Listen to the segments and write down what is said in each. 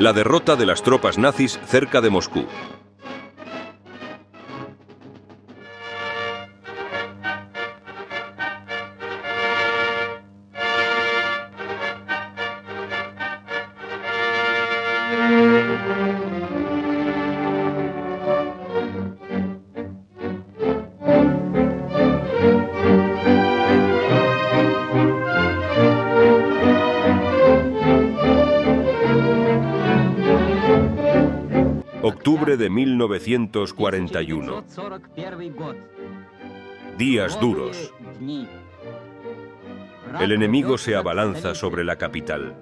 La derrota de las tropas nazis cerca de Moscú. Octubre de 1941. Días duros. El enemigo se abalanza sobre la capital.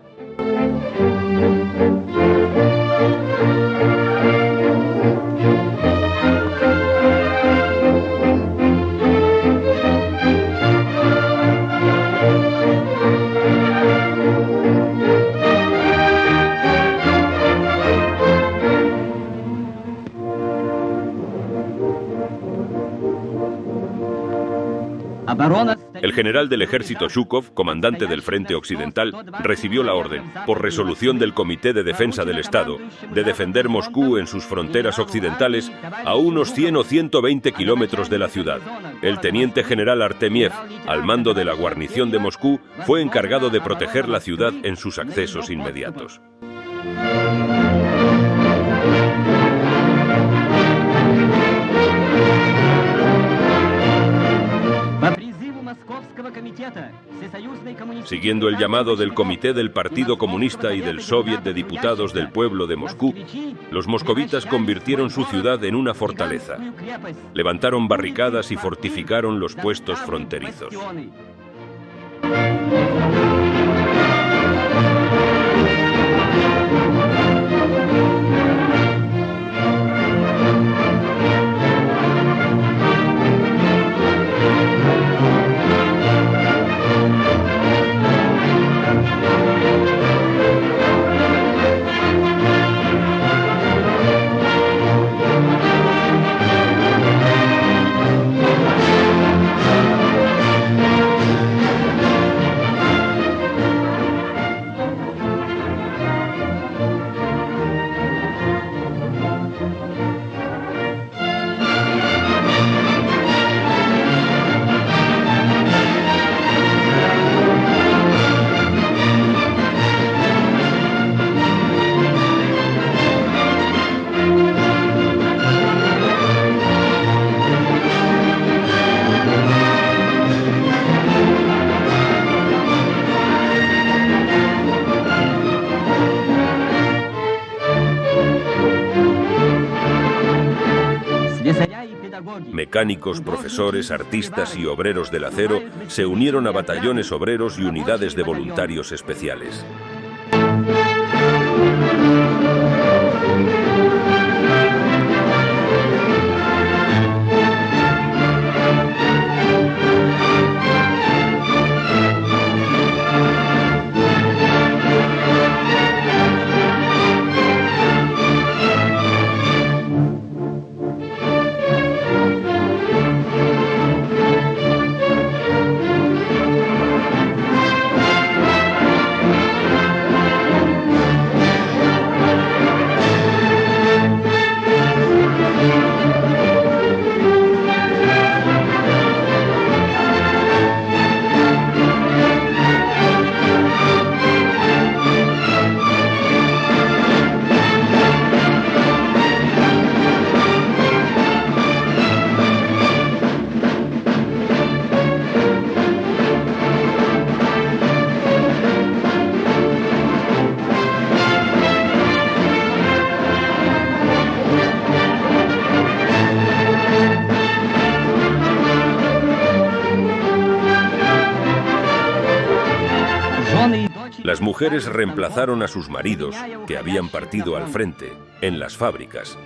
El general del ejército Zhukov, comandante del Frente Occidental, recibió la orden, por resolución del Comité de Defensa del Estado, de defender Moscú en sus fronteras occidentales a unos 100 o 120 kilómetros de la ciudad. El teniente general Artemiev, al mando de la guarnición de Moscú, fue encargado de proteger la ciudad en sus accesos inmediatos. Siguiendo el llamado del Comité del Partido Comunista y del Soviet de Diputados del Pueblo de Moscú, los moscovitas convirtieron su ciudad en una fortaleza. Levantaron barricadas y fortificaron los puestos fronterizos. Mecánicos, profesores, artistas y obreros del acero se unieron a batallones obreros y unidades de voluntarios especiales. Las mujeres reemplazaron a sus maridos, que habían partido al frente, en las fábricas.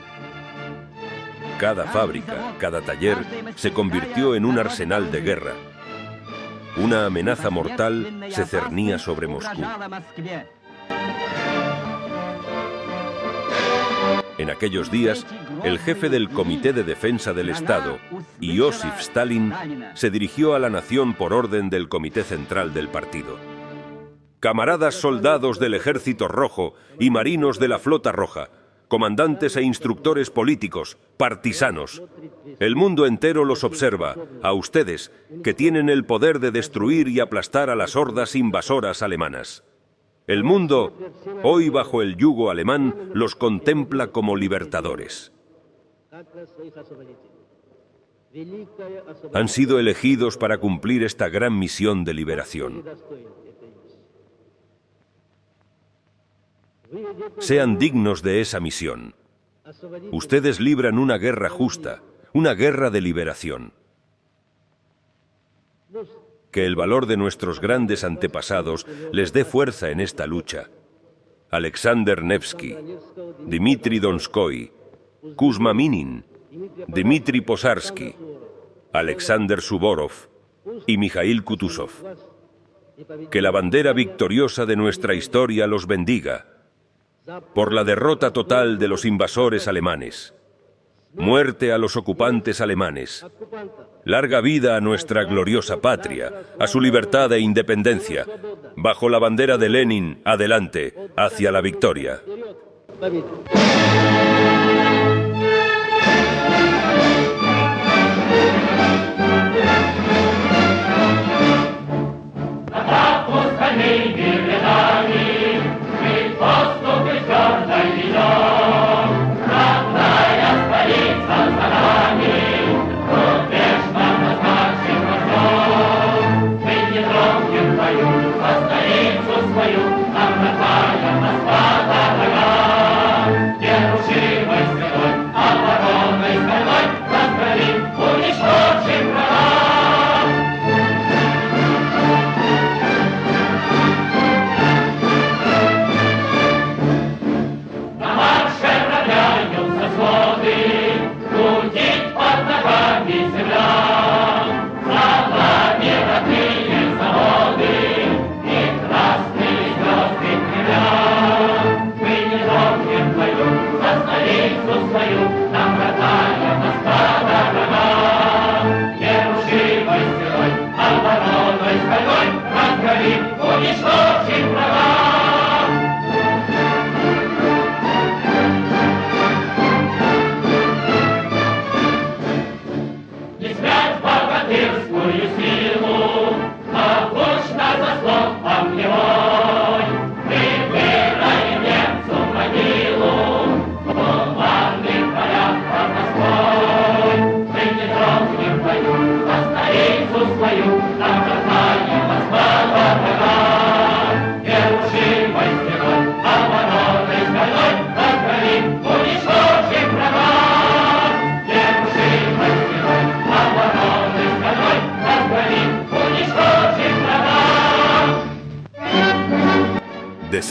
Cada fábrica, cada taller, se convirtió en un arsenal de guerra. Una amenaza mortal se cernía sobre Moscú. En aquellos días, el jefe del Comité de Defensa del Estado, Iósif Stalin, se dirigió a la nación por orden del Comité Central del partido. camaradas soldados del Ejército Rojo y marinos de la Flota Roja, comandantes e instructores políticos, partisanos. El mundo entero los observa, a ustedes, que tienen el poder de destruir y aplastar a las hordas invasoras alemanas. El mundo, hoy bajo el yugo alemán, los contempla como libertadores. Han sido elegidos para cumplir esta gran misión de liberación. Sean dignos de esa misión. Ustedes libran una guerra justa, una guerra de liberación. Que el valor de nuestros grandes antepasados les dé fuerza en esta lucha. Alexander Nevsky, Dmitri Donskoy, Kuzma Minin, Dmitri Posarsky, Alexander Suvorov y Mikhail Kutuzov. Que la bandera victoriosa de nuestra historia los bendiga. Por la derrota total de los invasores alemanes. Muerte a los ocupantes alemanes. Larga vida a nuestra gloriosa patria, a su libertad e independencia. Bajo la bandera de Lenin, adelante, hacia la victoria.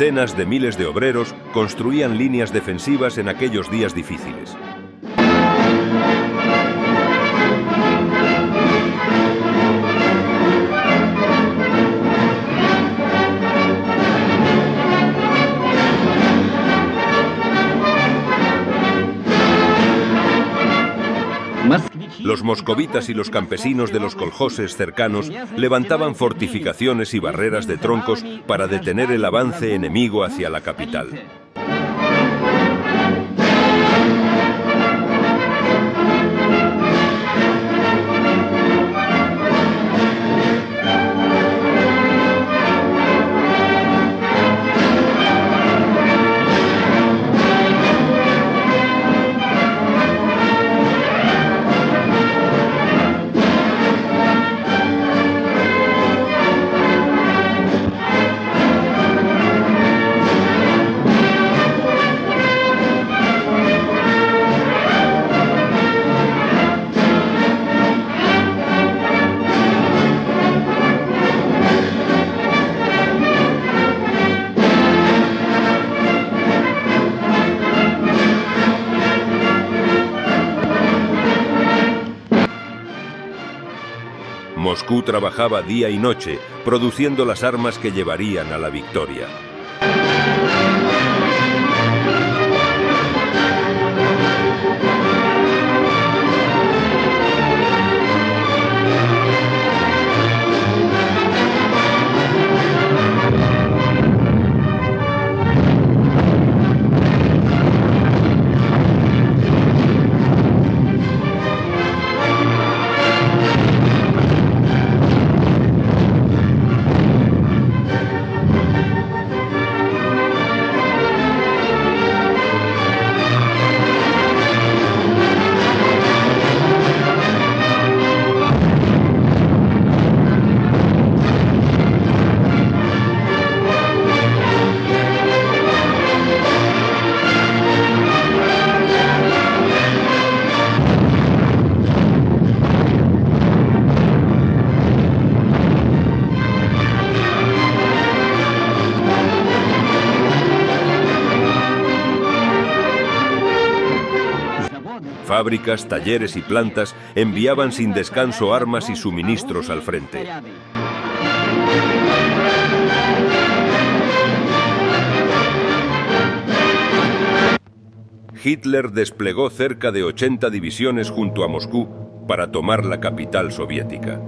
Decenas de miles de obreros construían líneas defensivas en aquellos días difíciles. Los moscovitas y los campesinos de los koljoses cercanos levantaban fortificaciones y barreras de troncos para detener el avance enemigo hacia la capital. Moscú trabajaba día y noche, produciendo las armas que llevarían a la victoria. Fábricas, talleres y plantas enviaban sin descanso armas y suministros al frente. Hitler desplegó cerca de 80 divisiones junto a Moscú para tomar la capital soviética.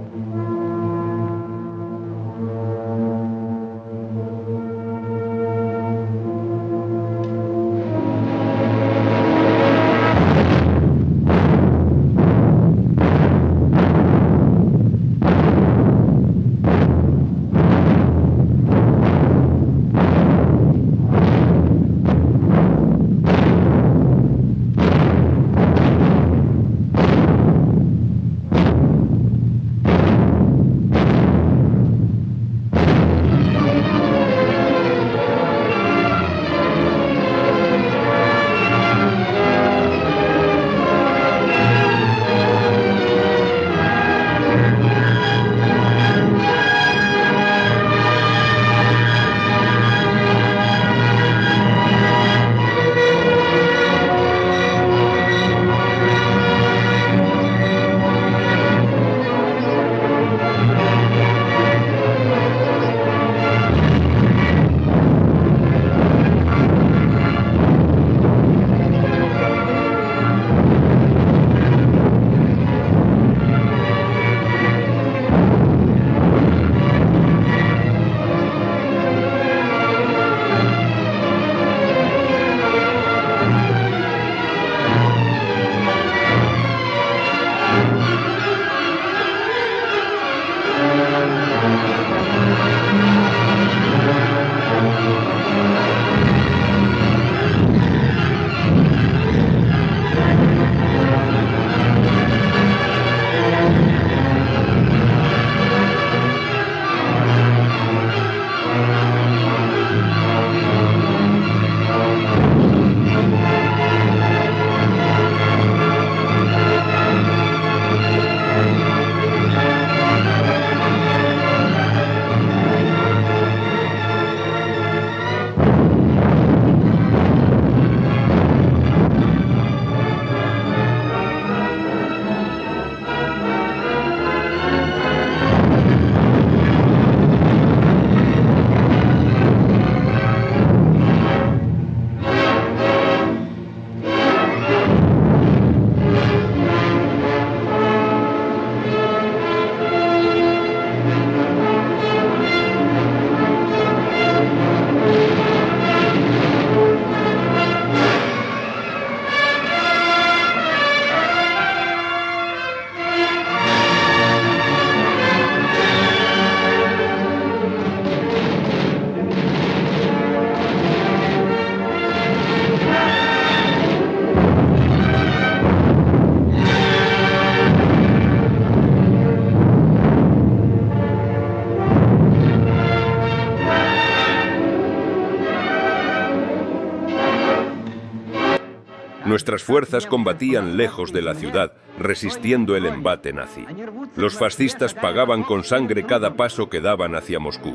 Nuestras fuerzas combatían lejos de la ciudad, resistiendo el embate nazi. Los fascistas pagaban con sangre cada paso que daban hacia Moscú.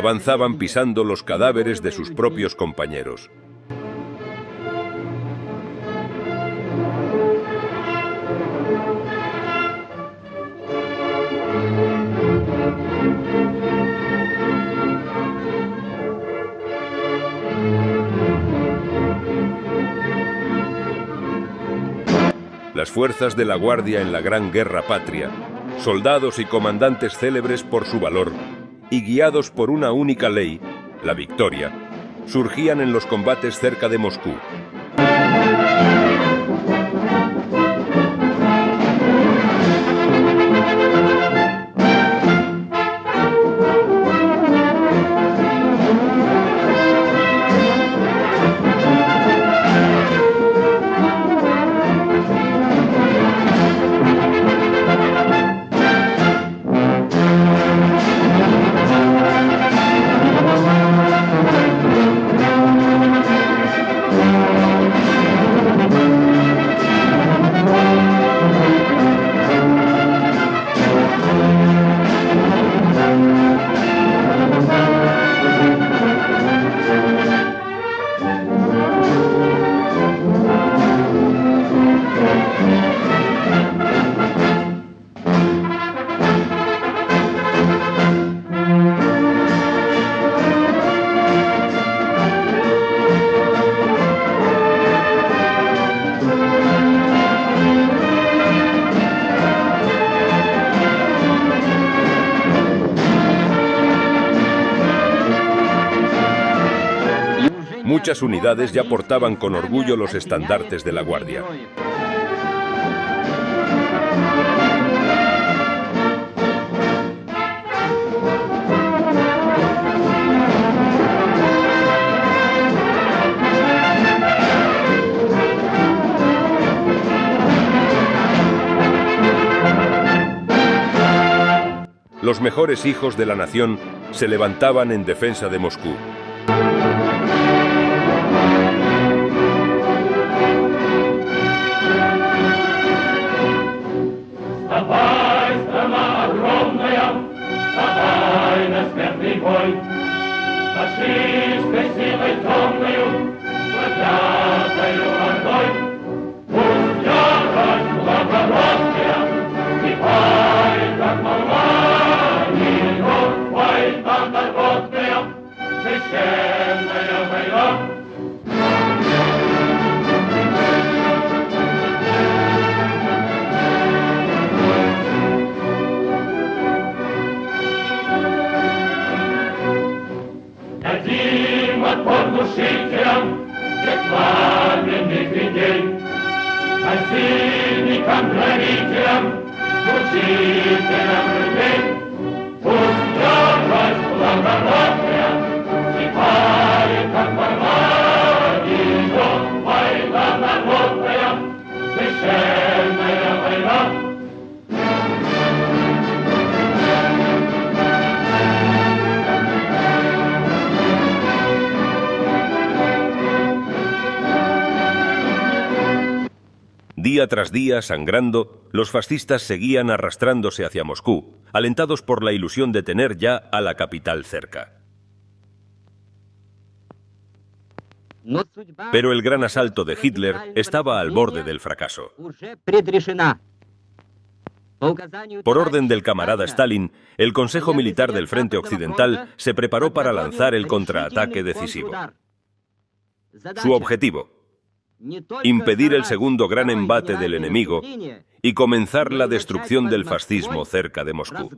Avanzaban pisando los cadáveres de sus propios compañeros. Las fuerzas de la Guardia en la Gran Guerra Patria, soldados y comandantes célebres por su valor, y guiados por una única ley, la victoria, surgían en los combates cerca de Moscú. Muchas unidades ya portaban con orgullo los estandartes de la Guardia. Los mejores hijos de la nación se levantaban en defensa de Moscú. Día tras día, sangrando, los fascistas seguían arrastrándose hacia Moscú, alentados por la ilusión de tener ya a la capital cerca. Pero el gran asalto de Hitler estaba al borde del fracaso. Por orden del camarada Stalin, el Consejo Militar del Frente Occidental se preparó para lanzar el contraataque decisivo. Su objetivo: impedir el segundo gran embate del enemigo y comenzar la destrucción del fascismo cerca de Moscú.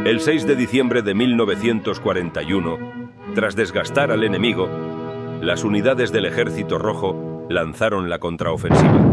El 6 de diciembre de 1941, tras desgastar al enemigo, las unidades del Ejército Rojo lanzaron la contraofensiva.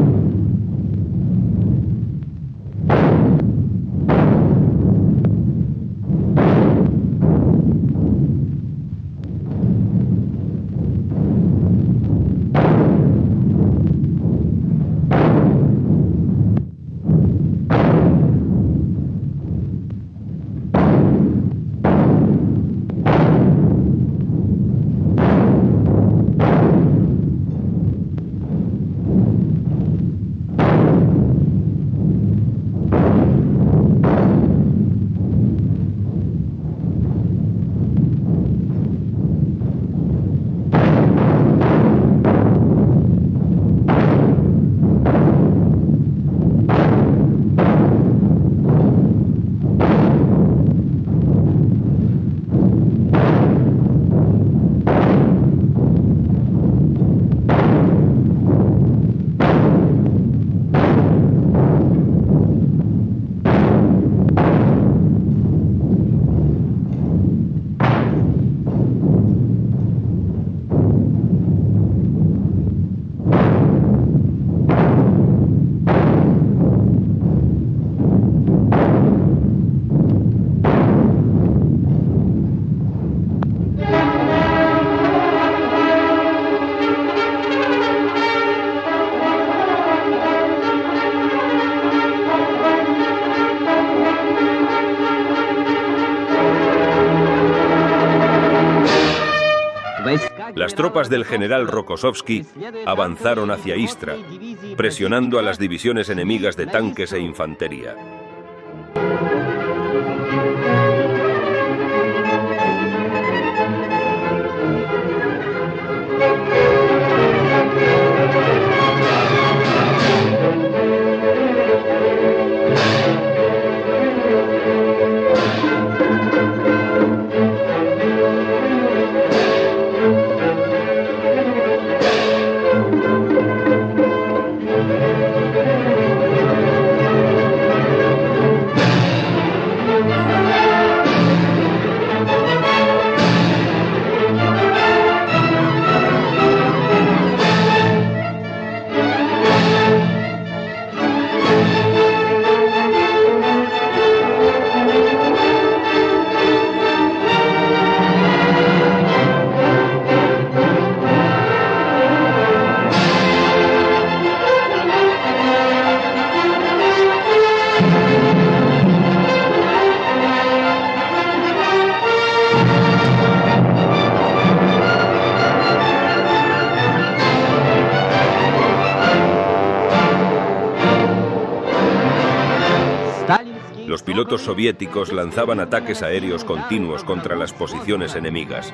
Las tropas del general Rokossovski avanzaron hacia Istra, presionando a las divisiones enemigas de tanques e infantería. Los pilotos soviéticos lanzaban ataques aéreos continuos contra las posiciones enemigas.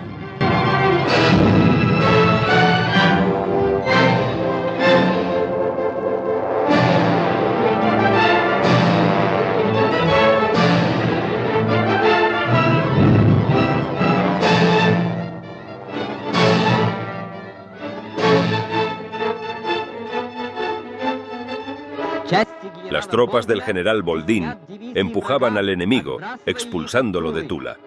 Las tropas del general Boldín empujaban al enemigo, expulsándolo de Tula.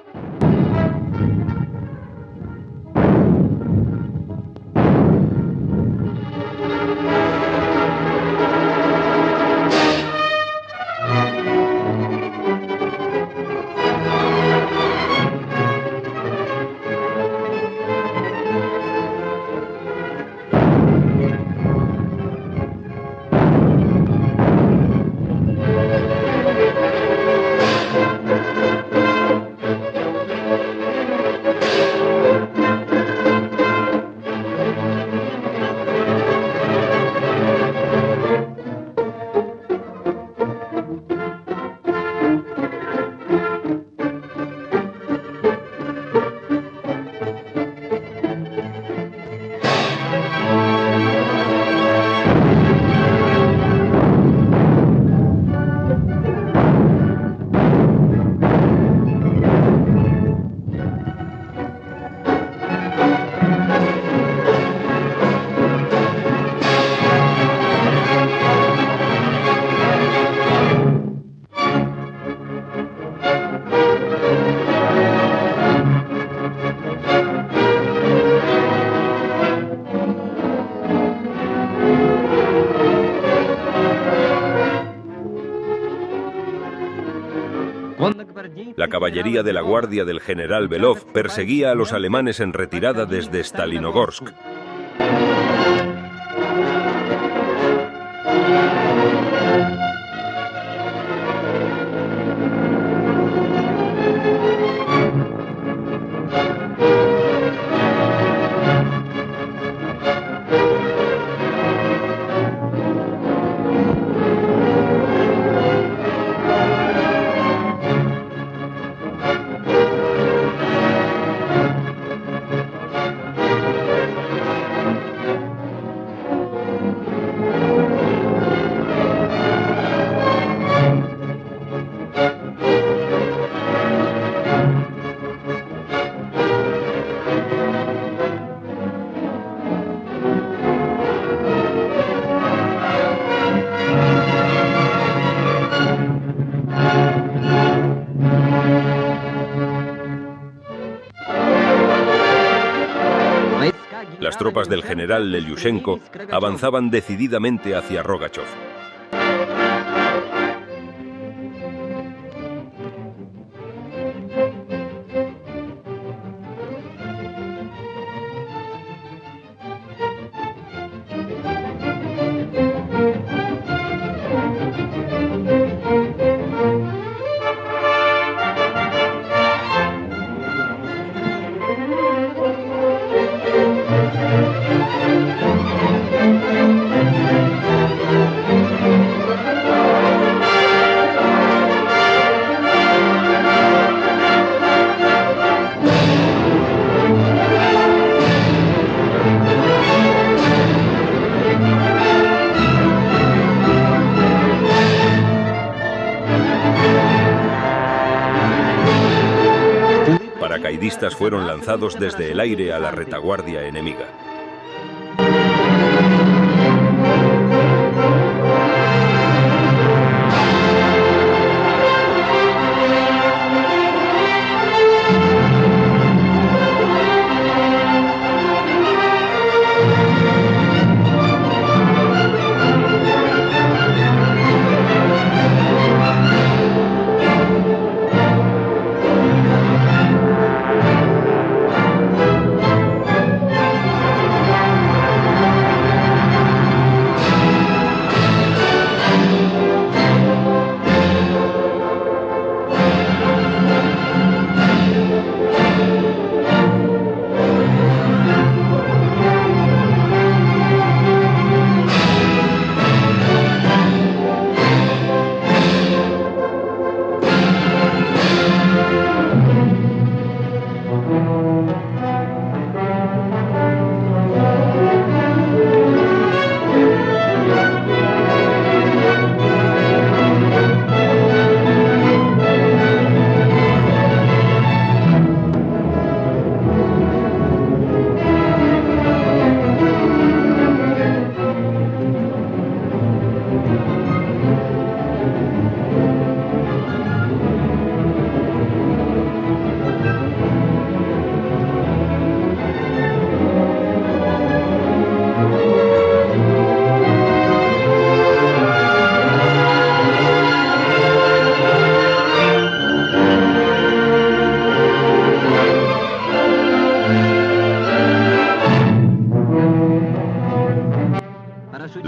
La caballería de la guardia del general Belov perseguía a los alemanes en retirada desde Stalinogorsk. Las tropas del general Lelyushenko avanzaban decididamente hacia Rogachov. paracaidistas fueron lanzados desde el aire a la retaguardia enemiga.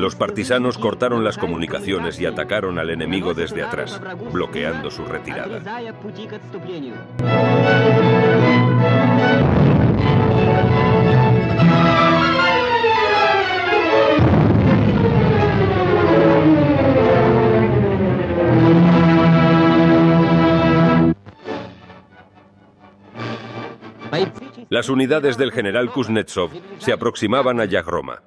Los partisanos cortaron las comunicaciones y atacaron al enemigo desde atrás, bloqueando su retirada. Las unidades del general Kuznetsov se aproximaban a Yagroma.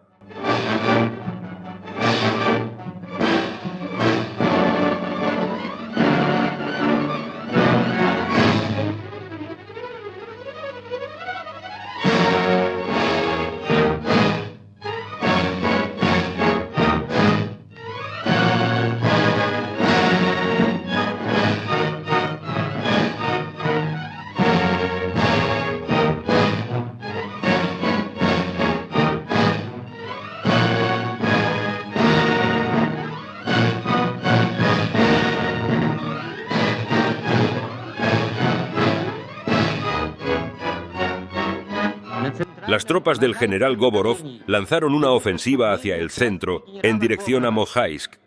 Las tropas del general Govorov lanzaron una ofensiva hacia el centro en dirección a Mojaisk.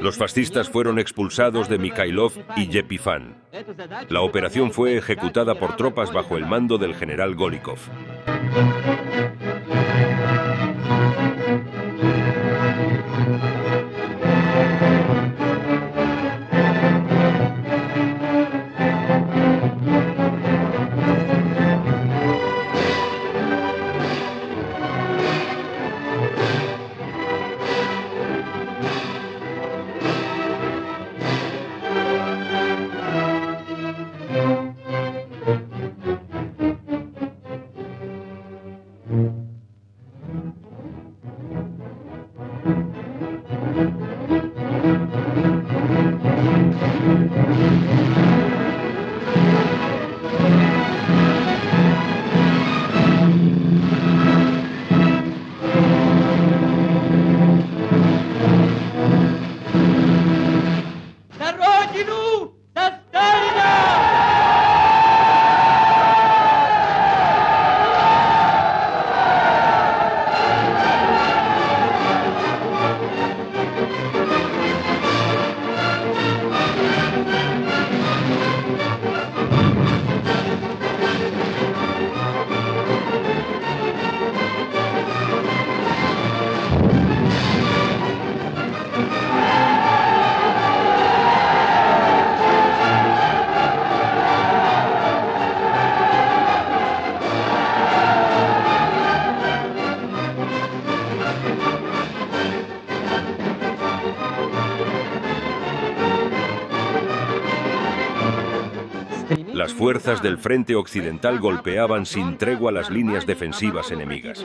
Los fascistas fueron expulsados de Mikhailov y Yepifan. La operación fue ejecutada por tropas bajo el mando del general Golikov. Las fuerzas del frente occidental golpeaban sin tregua las líneas defensivas enemigas.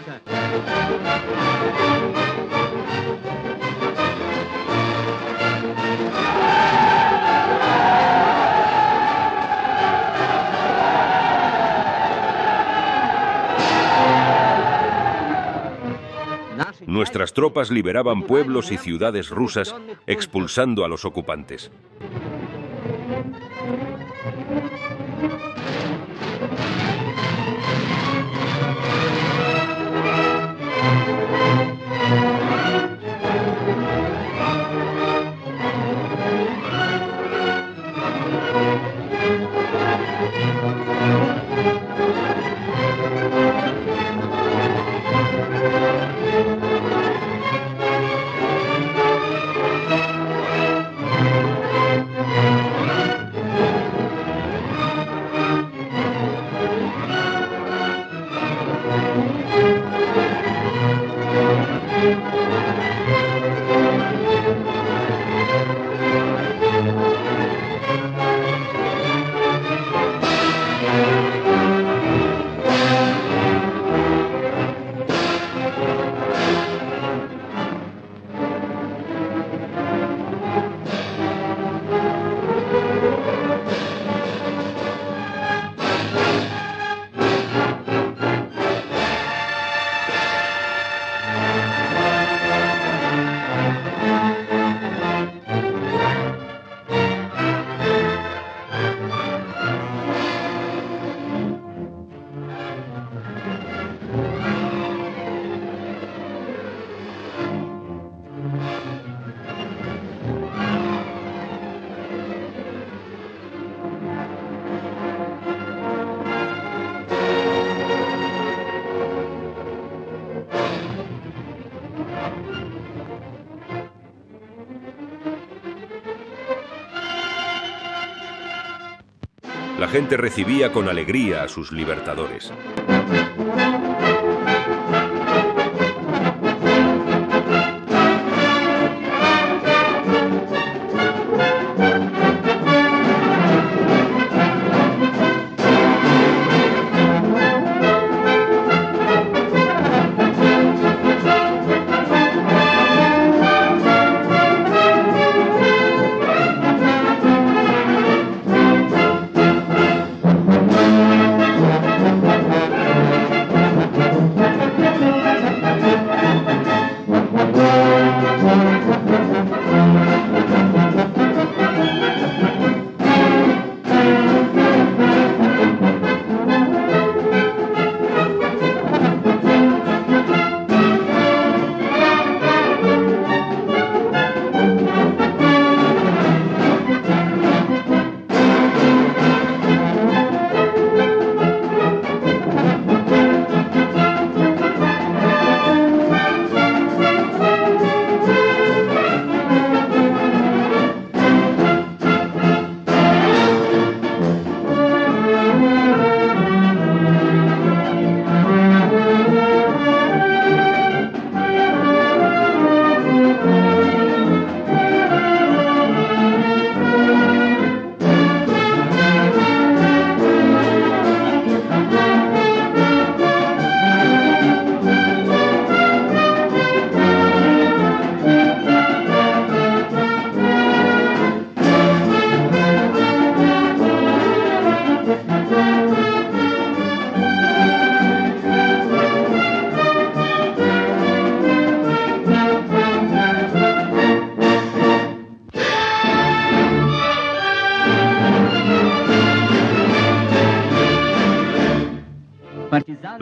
Nuestras tropas liberaban pueblos y ciudades rusas, expulsando a los ocupantes. La gente recibía con alegría a sus libertadores.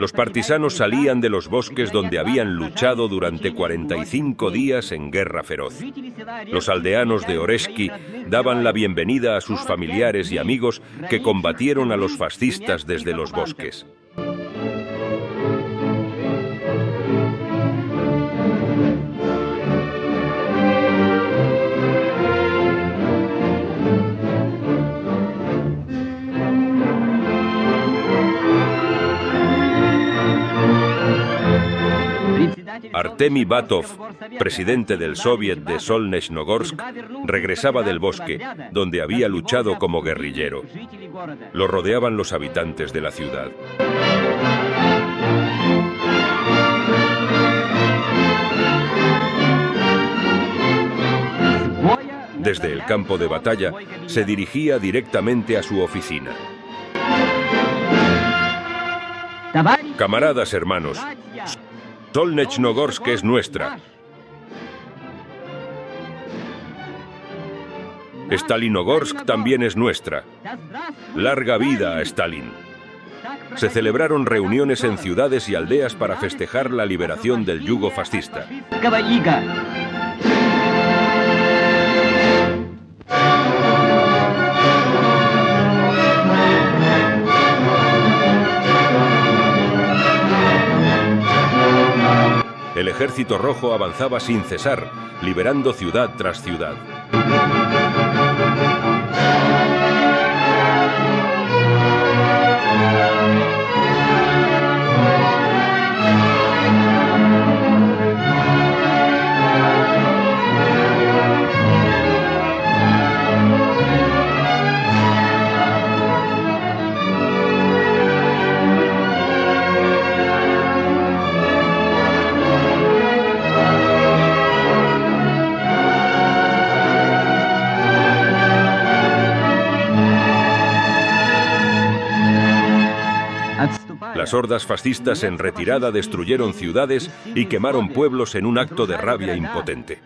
Los partisanos salían de los bosques donde habían luchado durante 45 días en guerra feroz. Los aldeanos de Oрешki daban la bienvenida a sus familiares y amigos que combatieron a los fascistas desde los bosques. Artemi Batov, presidente del Soviet de Solnechnogorsk, regresaba del bosque, donde había luchado como guerrillero. Lo rodeaban los habitantes de la ciudad. Desde el campo de batalla, se dirigía directamente a su oficina. Camaradas hermanos, Solnechnogorsk es nuestra. Stalinogorsk también es nuestra. Larga vida a Stalin. Se celebraron reuniones en ciudades y aldeas para festejar la liberación del yugo fascista. El ejército rojo avanzaba sin cesar, liberando ciudad tras ciudad. Las hordas fascistas en retirada destruyeron ciudades y quemaron pueblos en un acto de rabia impotente.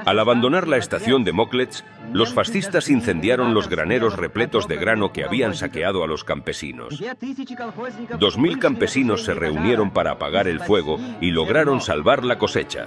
Al abandonar la estación de Moklets, los fascistas incendiaron los graneros repletos de grano que habían saqueado a los campesinos. 2000 campesinos se reunieron para apagar el fuego y lograron salvar la cosecha.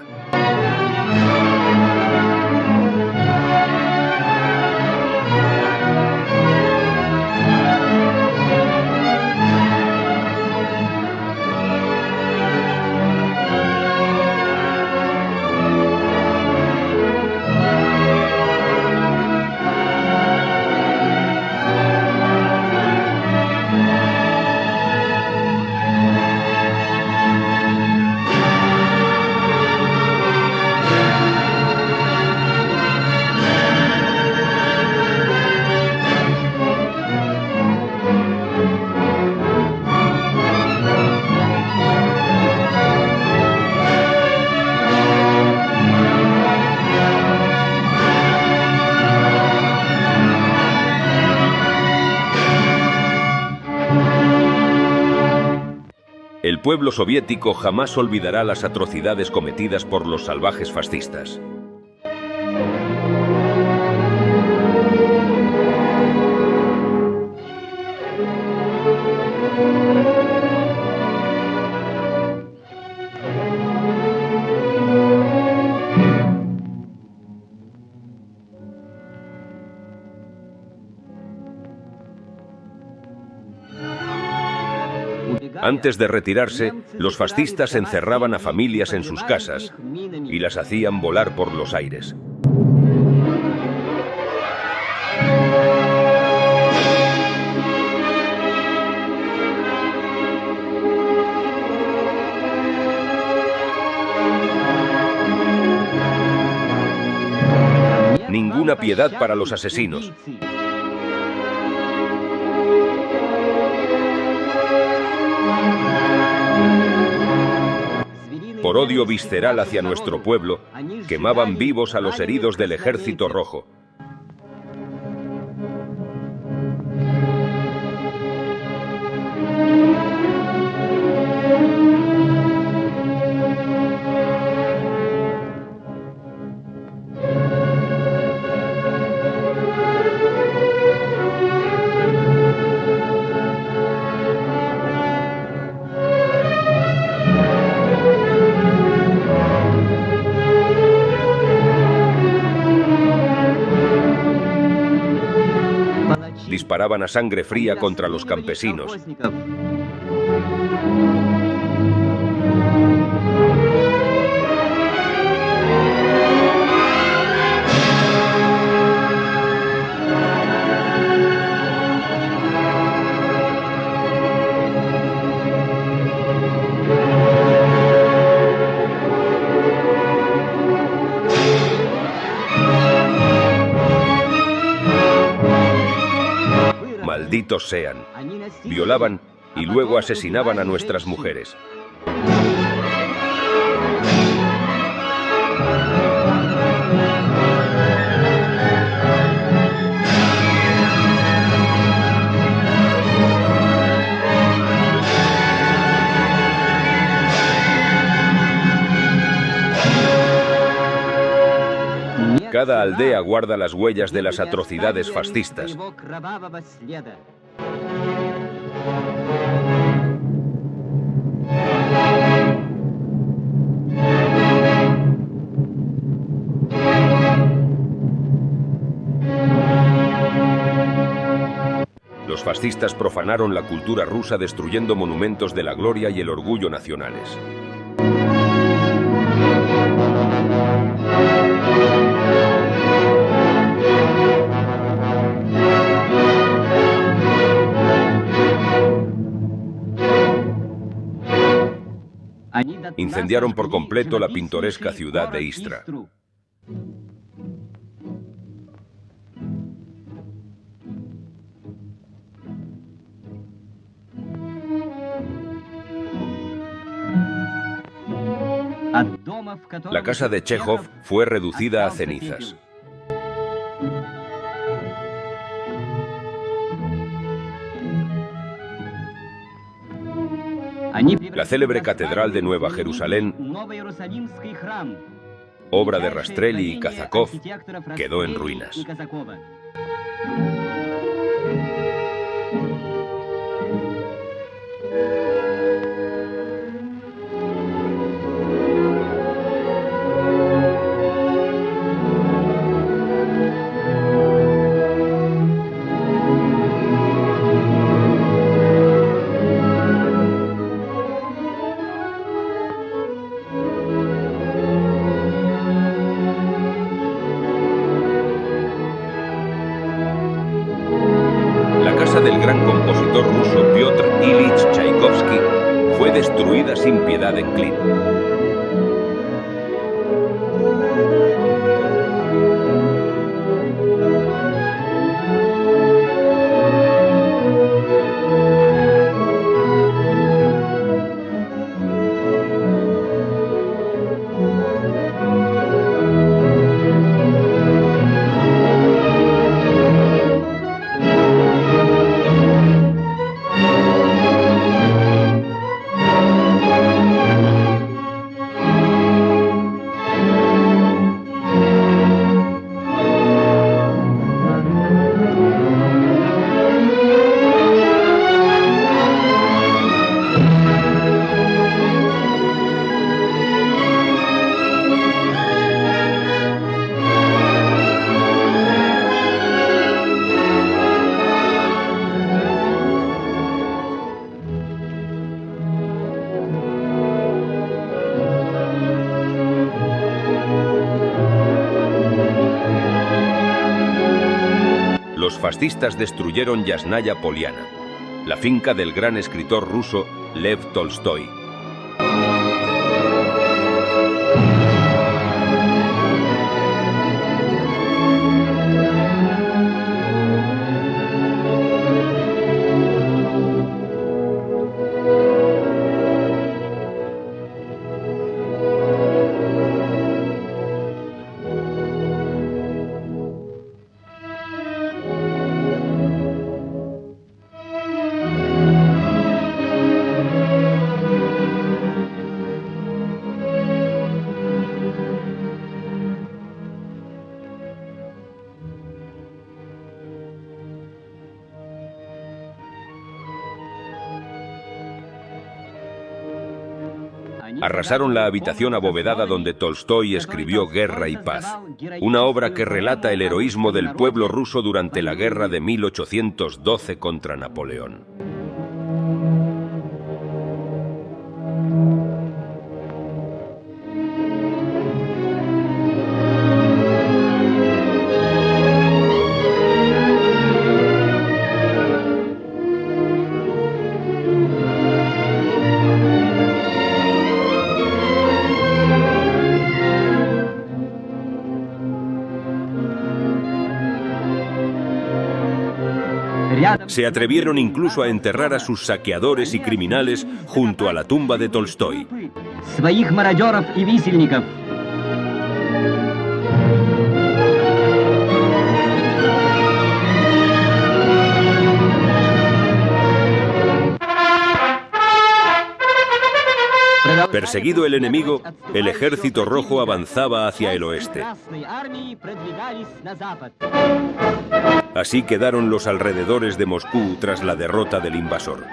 El pueblo soviético jamás olvidará las atrocidades cometidas por los salvajes fascistas. Antes de retirarse, los fascistas encerraban a familias en sus casas y las hacían volar por los aires. ninguna piedad para los asesinos. Por odio visceral hacia nuestro pueblo, quemaban vivos a los heridos del Ejército Rojo. Disparaban a sangre fría contra los campesinos. Malditos sean. Violaban y luego asesinaban a nuestras mujeres. Cada aldea guarda las huellas de las atrocidades fascistas. Los fascistas profanaron la cultura rusa destruyendo monumentos de la gloria y el orgullo nacionales. Incendiaron por completo la pintoresca ciudad de Istra. La casa de Chejov fue reducida a cenizas. La célebre Catedral de Nueva Jerusalén, obra de Rastrelli y Kazakov, quedó en ruinas. Del gran compositor ruso Piotr Ilich Chaikovsky fue destruida sin piedad en Klin. Los fascistas destruyeron Yasnaya Poliana, la finca del gran escritor ruso Lev Tolstoy. Arrasaron la habitación abovedada donde Tolstói escribió Guerra y Paz, una obra que relata el heroísmo del pueblo ruso durante la guerra de 1812 contra Napoleón. Se atrevieron incluso a enterrar a sus saqueadores y criminales junto a la tumba de Tolstói. Perseguido el enemigo, el Ejército Rojo avanzaba hacia el oeste. Así quedaron los alrededores de Moscú tras la derrota del invasor.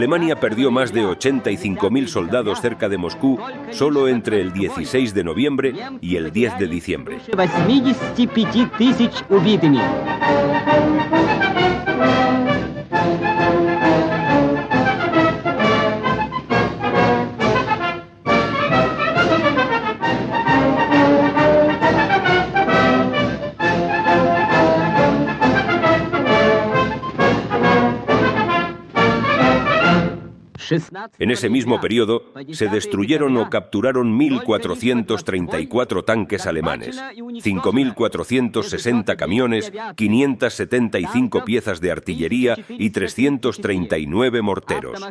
Alemania perdió más de 85.000 soldados cerca de Moscú solo entre el 16 de noviembre y el 10 de diciembre. En ese mismo periodo se destruyeron o capturaron 1.434 tanques alemanes, 5.460 camiones, 575 piezas de artillería y 339 morteros.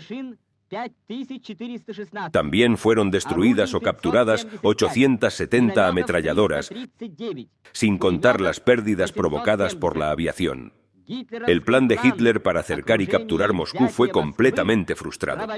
También fueron destruidas o capturadas 870 ametralladoras, sin contar las pérdidas provocadas por la aviación. El plan de Hitler para acercar y capturar Moscú fue completamente frustrado.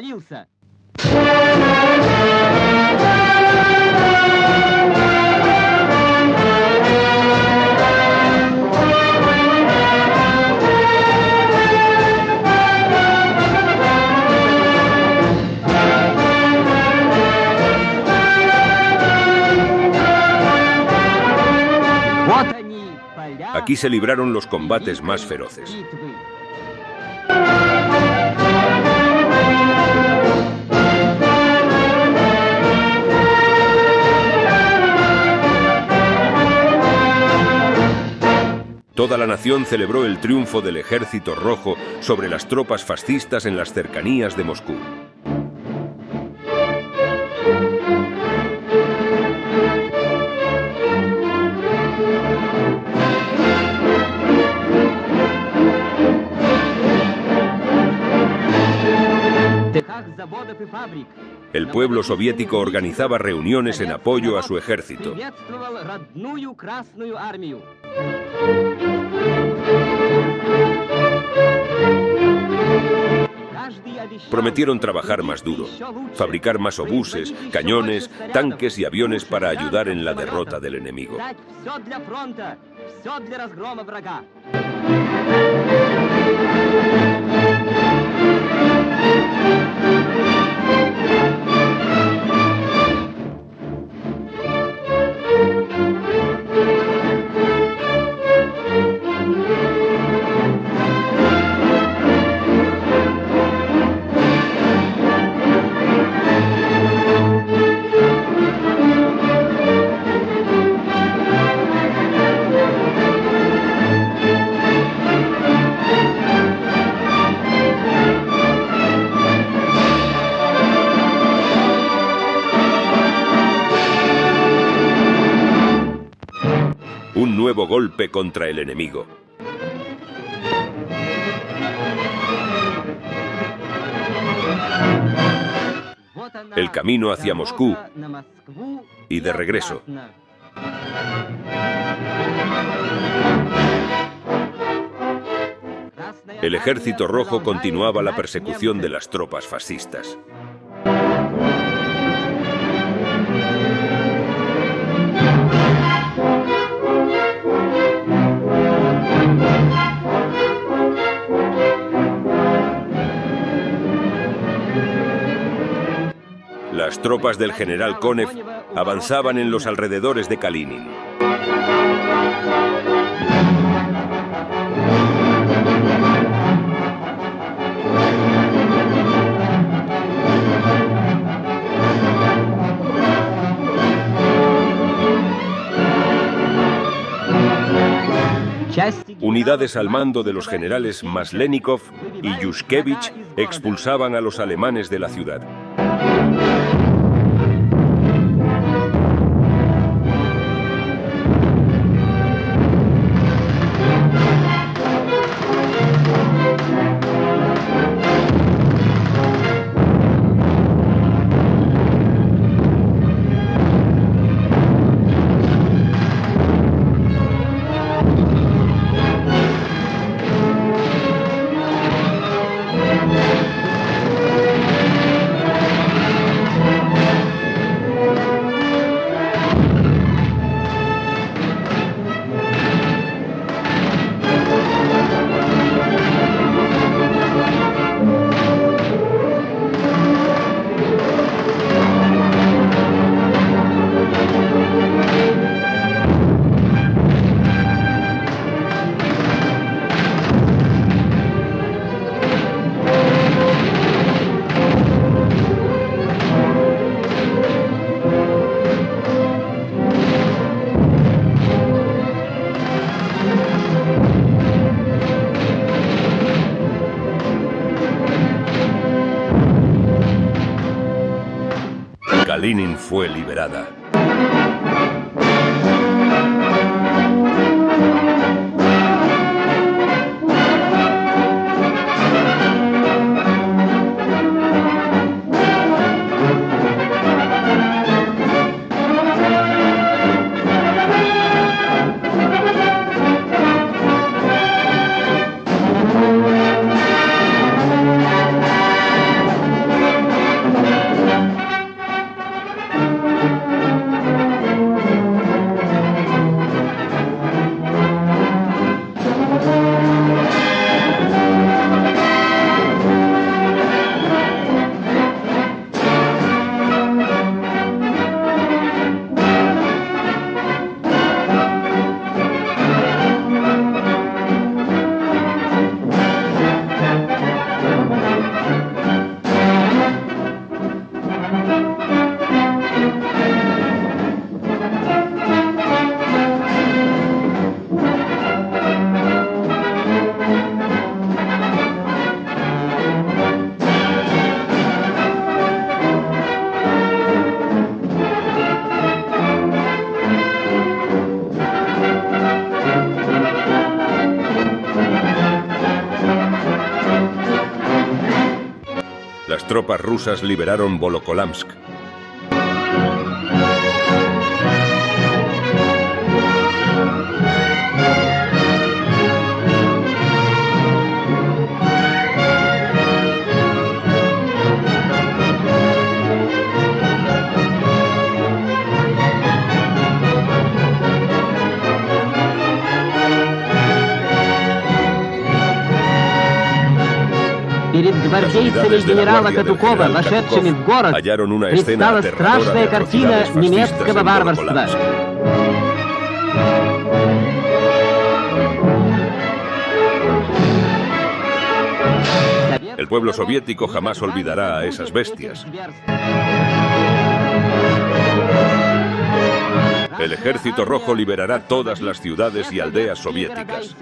Aquí se libraron los combates más feroces. Toda la nación celebró el triunfo del Ejército Rojo sobre las tropas fascistas en las cercanías de Moscú. El pueblo soviético organizaba reuniones en apoyo a su ejército. Prometieron trabajar más duro, fabricar más obuses, cañones, tanques y aviones para ayudar en la derrota del enemigo. nuevo golpe contra el enemigo. El camino hacia Moscú y de regreso. El Ejército Rojo continuaba la persecución de las tropas fascistas. Las tropas del general Konev avanzaban en los alrededores de Kalinin. Unidades al mando de los generales Maslenikov y Yushkevich expulsaban a los alemanes de la ciudad. Kalinin fue liberada. Las tropas rusas liberaron Volokholamsk. Перед гвардейцами генерала Катукова, вошедшими в город, предстала страшная картина немецкого варварства. El pueblo soviético jamás olvidará a esas bestias. El Ejército Rojo liberará todas las ciudades y aldeas soviéticas.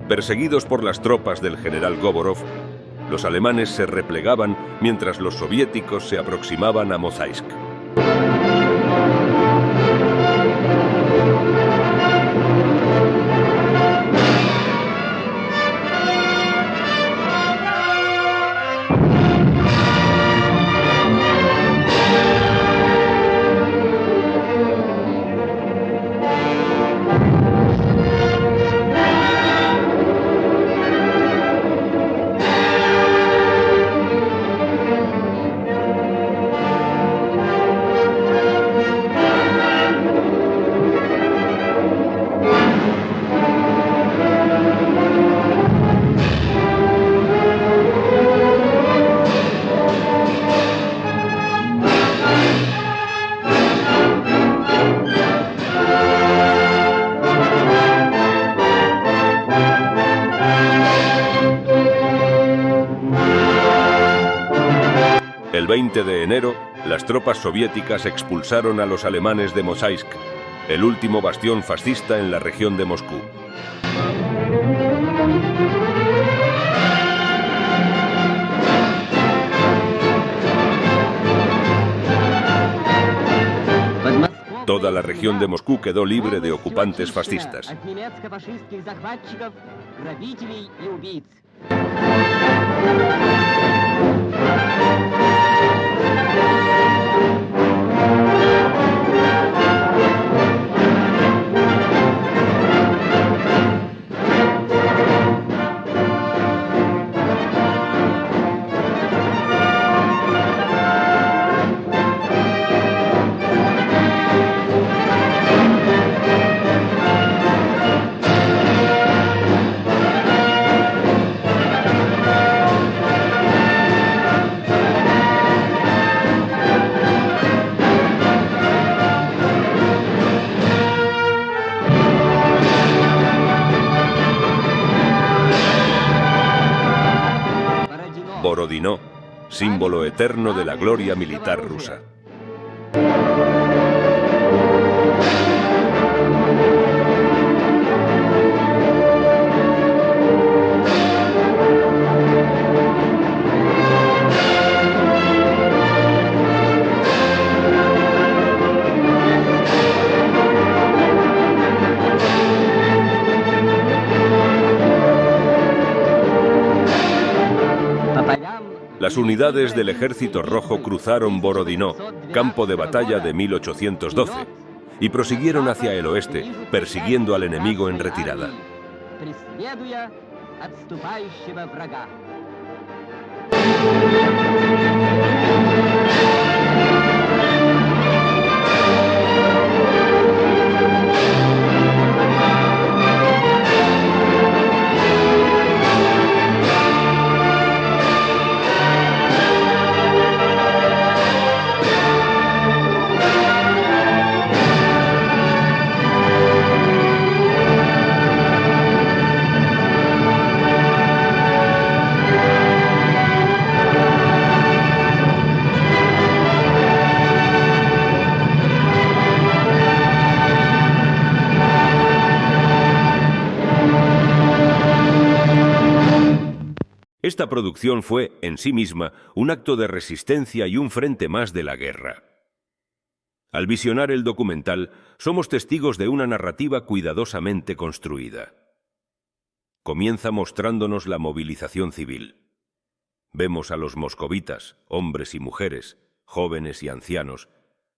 Perseguidos por las tropas del general Govorov, los alemanes se replegaban mientras los soviéticos se aproximaban a Mozhaisk. El 20 de enero, las tropas soviéticas expulsaron a los alemanes de Mozhaisk, el último bastión fascista en la región de Moscú. Toda la región de Moscú quedó libre de ocupantes fascistas. Borodino, símbolo eterno de la gloria militar rusa. Las unidades del Ejército Rojo cruzaron Borodino, campo de batalla de 1812, y prosiguieron hacia el oeste, persiguiendo al enemigo en retirada. Esta producción fue, en sí misma, un acto de resistencia y un frente más de la guerra. Al visionar el documental, somos testigos de una narrativa cuidadosamente construida. Comienza mostrándonos la movilización civil. Vemos a los moscovitas, hombres y mujeres, jóvenes y ancianos,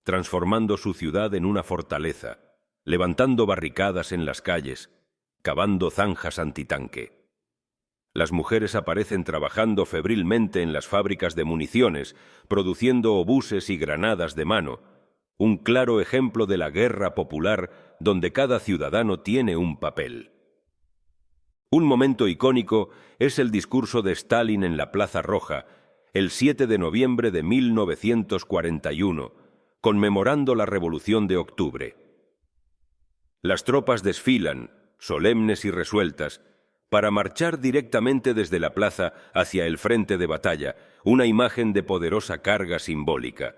transformando su ciudad en una fortaleza, levantando barricadas en las calles, cavando zanjas antitanque. Las mujeres aparecen trabajando febrilmente en las fábricas de municiones, produciendo obuses y granadas de mano, un claro ejemplo de la guerra popular donde cada ciudadano tiene un papel. Un momento icónico es el discurso de Stalin en la Plaza Roja, el 7 de noviembre de 1941, conmemorando la Revolución de Octubre. Las tropas desfilan, solemnes y resueltas, para marchar directamente desde la plaza hacia el frente de batalla, una imagen de poderosa carga simbólica.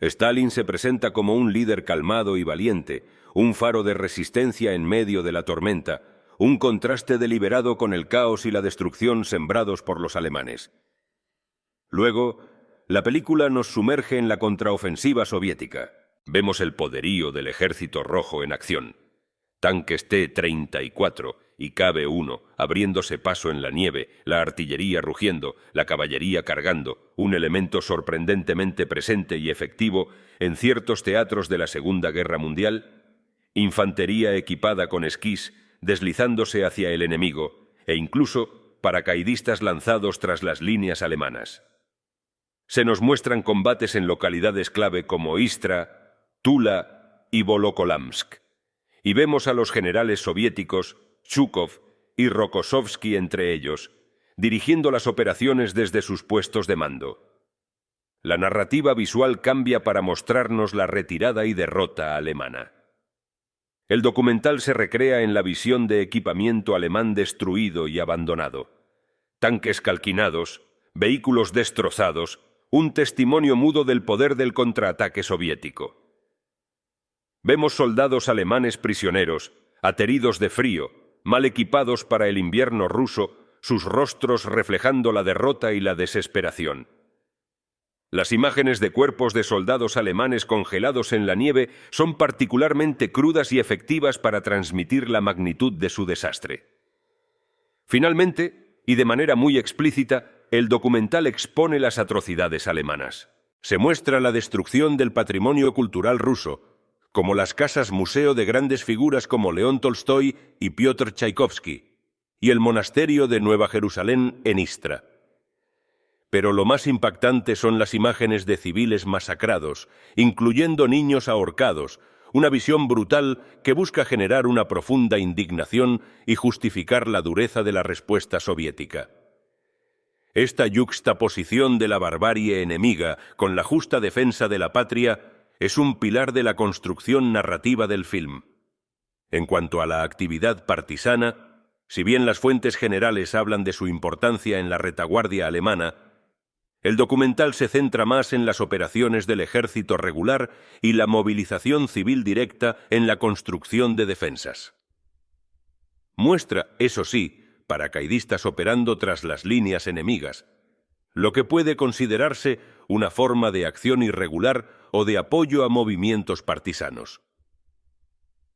Stalin se presenta como un líder calmado y valiente, un faro de resistencia en medio de la tormenta, un contraste deliberado con el caos y la destrucción sembrados por los alemanes. Luego, la película nos sumerge en la contraofensiva soviética. Vemos el poderío del Ejército Rojo en acción. Tanques T-34 y KB-1 abriéndose paso en la nieve, la artillería rugiendo, la caballería cargando, un elemento sorprendentemente presente y efectivo en ciertos teatros de la Segunda Guerra Mundial, infantería equipada con esquís deslizándose hacia el enemigo e incluso paracaidistas lanzados tras las líneas alemanas. Se nos muestran combates en localidades clave como Istra, Tula y Volokolamsk. Y vemos a los generales soviéticos, Zhukov y Rokossovski entre ellos, dirigiendo las operaciones desde sus puestos de mando. La narrativa visual cambia para mostrarnos la retirada y derrota alemana. El documental se recrea en la visión de equipamiento alemán destruido y abandonado. Tanques calquinados, vehículos destrozados, un testimonio mudo del poder del contraataque soviético. Vemos soldados alemanes prisioneros, ateridos de frío, mal equipados para el invierno ruso, sus rostros reflejando la derrota y la desesperación. Las imágenes de cuerpos de soldados alemanes congelados en la nieve son particularmente crudas y efectivas para transmitir la magnitud de su desastre. Finalmente, y de manera muy explícita, el documental expone las atrocidades alemanas. Se muestra la destrucción del patrimonio cultural ruso, como las casas museo de grandes figuras como León Tolstoy y Piotr Tchaikovsky, y el monasterio de Nueva Jerusalén en Istra. Pero lo más impactante son las imágenes de civiles masacrados, incluyendo niños ahorcados, una visión brutal que busca generar una profunda indignación y justificar la dureza de la respuesta soviética. Esta yuxtaposición de la barbarie enemiga con la justa defensa de la patria es un pilar de la construcción narrativa del film. En cuanto a la actividad partisana, si bien las fuentes generales hablan de su importancia en la retaguardia alemana, el documental se centra más en las operaciones del ejército regular y la movilización civil directa en la construcción de defensas. Muestra, eso sí, paracaidistas operando tras las líneas enemigas, lo que puede considerarse una forma de acción irregular o de apoyo a movimientos partisanos.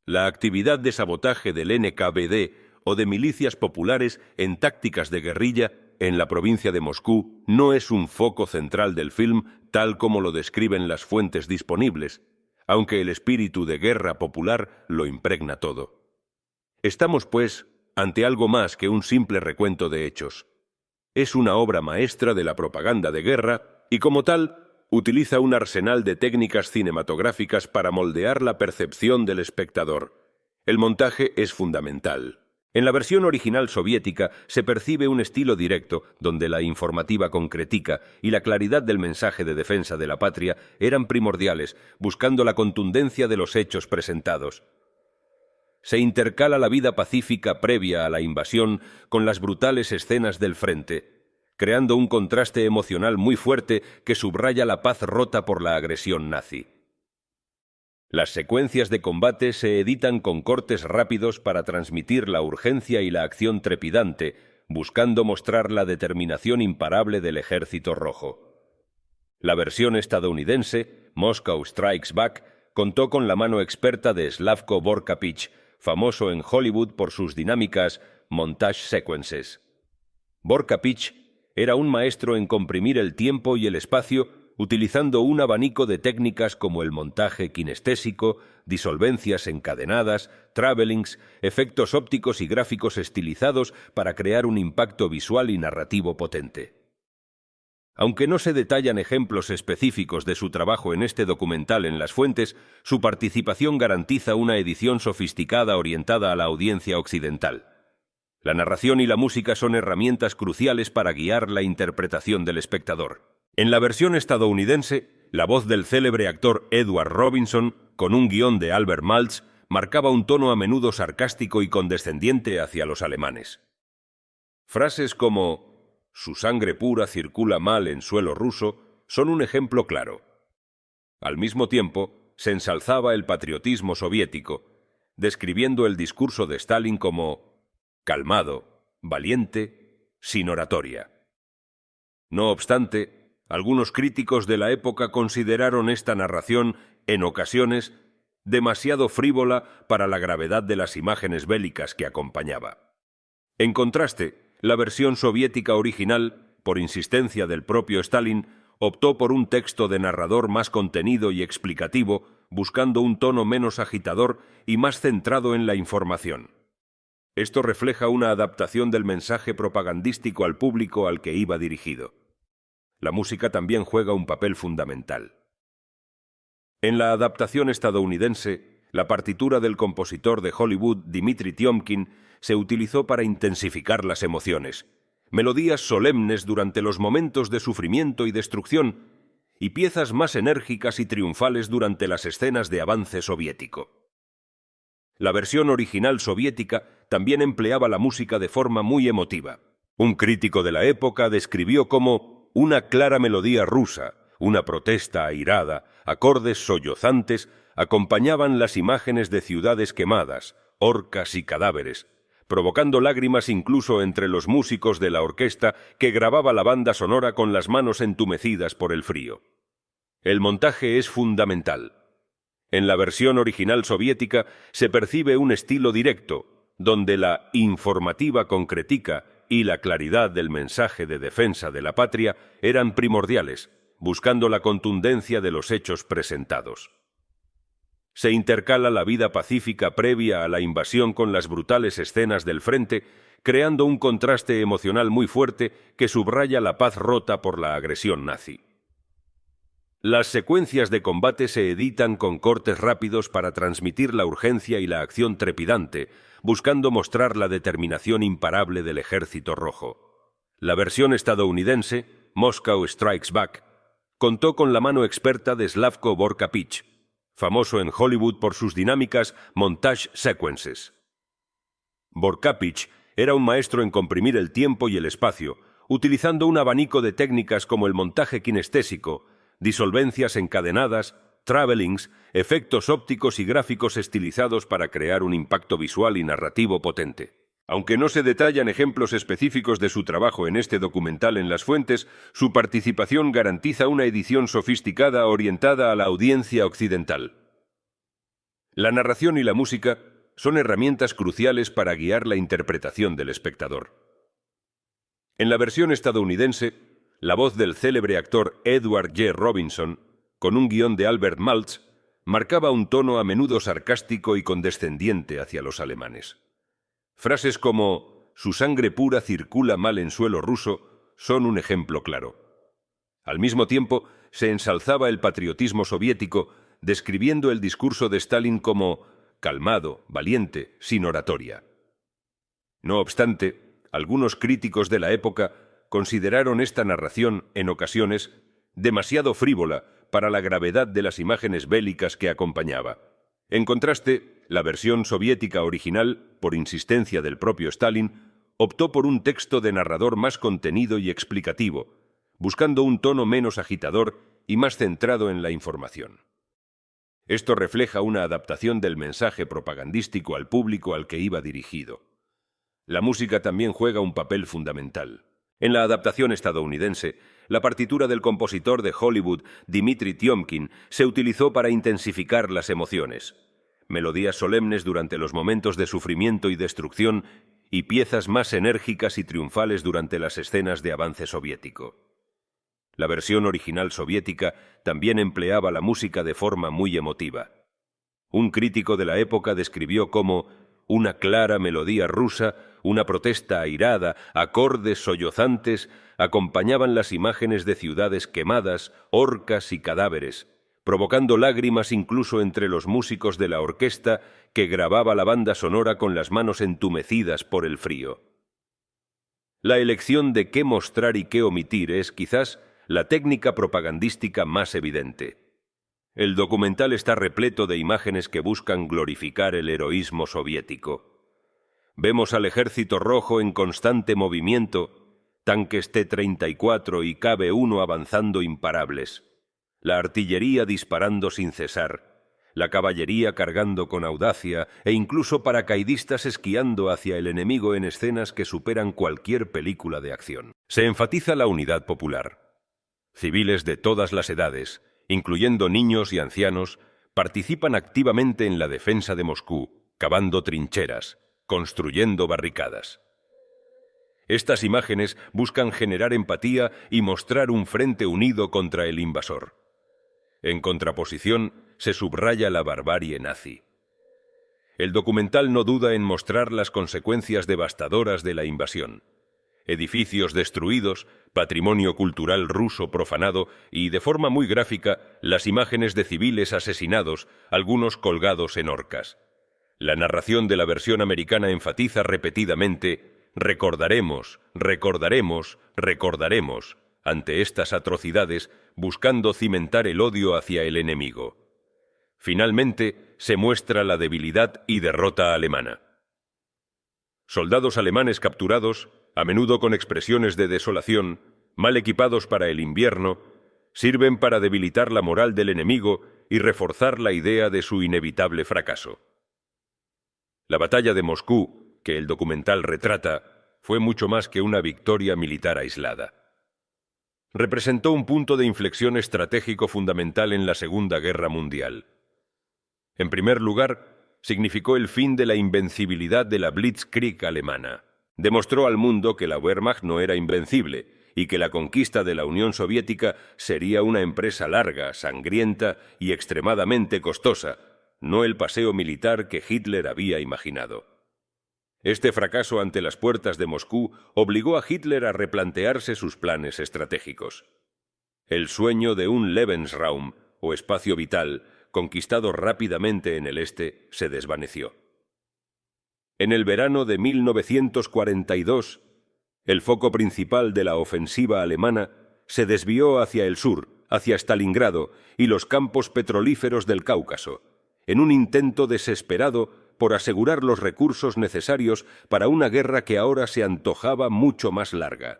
La actividad de sabotaje del NKVD o de milicias populares en tácticas de guerrilla en la provincia de Moscú no es un foco central del film tal como lo describen las fuentes disponibles, aunque el espíritu de guerra popular lo impregna todo. Estamos, pues, ante algo más que un simple recuento de hechos. Es una obra maestra de la propaganda de guerra y, como tal, utiliza un arsenal de técnicas cinematográficas para moldear la percepción del espectador. El montaje es fundamental. En la versión original soviética se percibe un estilo directo, donde la informativa concretica y la claridad del mensaje de defensa de la patria eran primordiales, buscando la contundencia de los hechos presentados. Se intercala la vida pacífica previa a la invasión con las brutales escenas del frente, creando un contraste emocional muy fuerte que subraya la paz rota por la agresión nazi. Las secuencias de combate se editan con cortes rápidos para transmitir la urgencia y la acción trepidante, buscando mostrar la determinación imparable del Ejército Rojo. La versión estadounidense, Moscow Strikes Back, contó con la mano experta de Slavko Vorkapich, famoso en Hollywood por sus dinámicas montage sequences. Vorkapich era un maestro en comprimir el tiempo y el espacio utilizando un abanico de técnicas como el montaje kinestésico, disolvencias encadenadas, travelings, efectos ópticos y gráficos estilizados para crear un impacto visual y narrativo potente. Aunque no se detallan ejemplos específicos de su trabajo en este documental en las fuentes, su participación garantiza una edición sofisticada orientada a la audiencia occidental. La narración y la música son herramientas cruciales para guiar la interpretación del espectador. En la versión estadounidense, la voz del célebre actor Edward Robinson, con un guión de Albert Maltz, marcaba un tono a menudo sarcástico y condescendiente hacia los alemanes. Frases como «su sangre pura circula mal en suelo ruso» son un ejemplo claro. Al mismo tiempo, se ensalzaba el patriotismo soviético, describiendo el discurso de Stalin como calmado, valiente, sin oratoria. No obstante, algunos críticos de la época consideraron esta narración, en ocasiones, demasiado frívola para la gravedad de las imágenes bélicas que acompañaba. En contraste, la versión soviética original, por insistencia del propio Stalin, optó por un texto de narrador más contenido y explicativo, buscando un tono menos agitador y más centrado en la información. Esto refleja una adaptación del mensaje propagandístico al público al que iba dirigido. La música también juega un papel fundamental. En la adaptación estadounidense, la partitura del compositor de Hollywood Dmitri Tiomkin se utilizó para intensificar las emociones, melodías solemnes durante los momentos de sufrimiento y destrucción, y piezas más enérgicas y triunfales durante las escenas de avance soviético. La versión original soviética también empleaba la música de forma muy emotiva. Un crítico de la época describió como una clara melodía rusa, una protesta airada, acordes sollozantes, acompañaban las imágenes de ciudades quemadas, horcas y cadáveres, provocando lágrimas incluso entre los músicos de la orquesta que grababa la banda sonora con las manos entumecidas por el frío. El montaje es fundamental. En la versión original soviética se percibe un estilo directo, donde la informativa concretica y la claridad del mensaje de defensa de la patria eran primordiales, buscando la contundencia de los hechos presentados. Se intercala la vida pacífica previa a la invasión con las brutales escenas del frente, creando un contraste emocional muy fuerte que subraya la paz rota por la agresión nazi. Las secuencias de combate se editan con cortes rápidos para transmitir la urgencia y la acción trepidante, buscando mostrar la determinación imparable del Ejército Rojo. La versión estadounidense, Moscow Strikes Back, contó con la mano experta de Slavko Vorkapich, famoso en Hollywood por sus dinámicas montage sequences. Vorkapich era un maestro en comprimir el tiempo y el espacio, utilizando un abanico de técnicas como el montaje kinestésico, disolvencias encadenadas, travelings, efectos ópticos y gráficos estilizados para crear un impacto visual y narrativo potente. Aunque no se detallan ejemplos específicos de su trabajo en este documental en las fuentes, su participación garantiza una edición sofisticada orientada a la audiencia occidental. La narración y la música son herramientas cruciales para guiar la interpretación del espectador. En la versión estadounidense, la voz del célebre actor Edward G. Robinson, con un guión de Albert Maltz, marcaba un tono a menudo sarcástico y condescendiente hacia los alemanes. Frases como «su sangre pura circula mal en suelo ruso» son un ejemplo claro. Al mismo tiempo, se ensalzaba el patriotismo soviético, describiendo el discurso de Stalin como calmado, valiente, sin oratoria. No obstante, algunos críticos de la época consideraron esta narración, en ocasiones, demasiado frívola para la gravedad de las imágenes bélicas que acompañaba. En contraste, la versión soviética original, por insistencia del propio Stalin, optó por un texto de narrador más contenido y explicativo, buscando un tono menos agitador y más centrado en la información. Esto refleja una adaptación del mensaje propagandístico al público al que iba dirigido. La música también juega un papel fundamental. En la adaptación estadounidense, la partitura del compositor de Hollywood Dmitri Tiomkin se utilizó para intensificar las emociones. Melodías solemnes durante los momentos de sufrimiento y destrucción y piezas más enérgicas y triunfales durante las escenas de avance soviético. La versión original soviética también empleaba la música de forma muy emotiva. Un crítico de la época describió como una clara melodía rusa, una protesta airada, acordes sollozantes, acompañaban las imágenes de ciudades quemadas, horcas y cadáveres, provocando lágrimas incluso entre los músicos de la orquesta que grababa la banda sonora con las manos entumecidas por el frío. La elección de qué mostrar y qué omitir es, quizás, la técnica propagandística más evidente. El documental está repleto de imágenes que buscan glorificar el heroísmo soviético. Vemos al Ejército Rojo en constante movimiento, tanques T-34 y KB-1 avanzando imparables, la artillería disparando sin cesar, la caballería cargando con audacia e incluso paracaidistas esquiando hacia el enemigo en escenas que superan cualquier película de acción. Se enfatiza la unidad popular. Civiles de todas las edades, incluyendo niños y ancianos, participan activamente en la defensa de Moscú, cavando trincheras, construyendo barricadas. Estas imágenes buscan generar empatía y mostrar un frente unido contra el invasor. En contraposición, se subraya la barbarie nazi. El documental no duda en mostrar las consecuencias devastadoras de la invasión. Edificios destruidos, patrimonio cultural ruso profanado y, de forma muy gráfica, las imágenes de civiles asesinados, algunos colgados en horcas. La narración de la versión americana enfatiza repetidamente: recordaremos, recordaremos, recordaremos, ante estas atrocidades, buscando cimentar el odio hacia el enemigo. Finalmente, se muestra la debilidad y derrota alemana. Soldados alemanes capturados, a menudo con expresiones de desolación, mal equipados para el invierno, sirven para debilitar la moral del enemigo y reforzar la idea de su inevitable fracaso. La batalla de Moscú, que el documental retrata, fue mucho más que una victoria militar aislada. Representó un punto de inflexión estratégico fundamental en la Segunda Guerra Mundial. En primer lugar, significó el fin de la invencibilidad de la Blitzkrieg alemana. Demostró al mundo que la Wehrmacht no era invencible y que la conquista de la Unión Soviética sería una empresa larga, sangrienta y extremadamente costosa, no el paseo militar que Hitler había imaginado. Este fracaso ante las puertas de Moscú obligó a Hitler a replantearse sus planes estratégicos. El sueño de un Lebensraum, o espacio vital, conquistado rápidamente en el este, se desvaneció. En el verano de 1942, el foco principal de la ofensiva alemana se desvió hacia el sur, hacia Stalingrado y los campos petrolíferos del Cáucaso, en un intento desesperado por asegurar los recursos necesarios para una guerra que ahora se antojaba mucho más larga.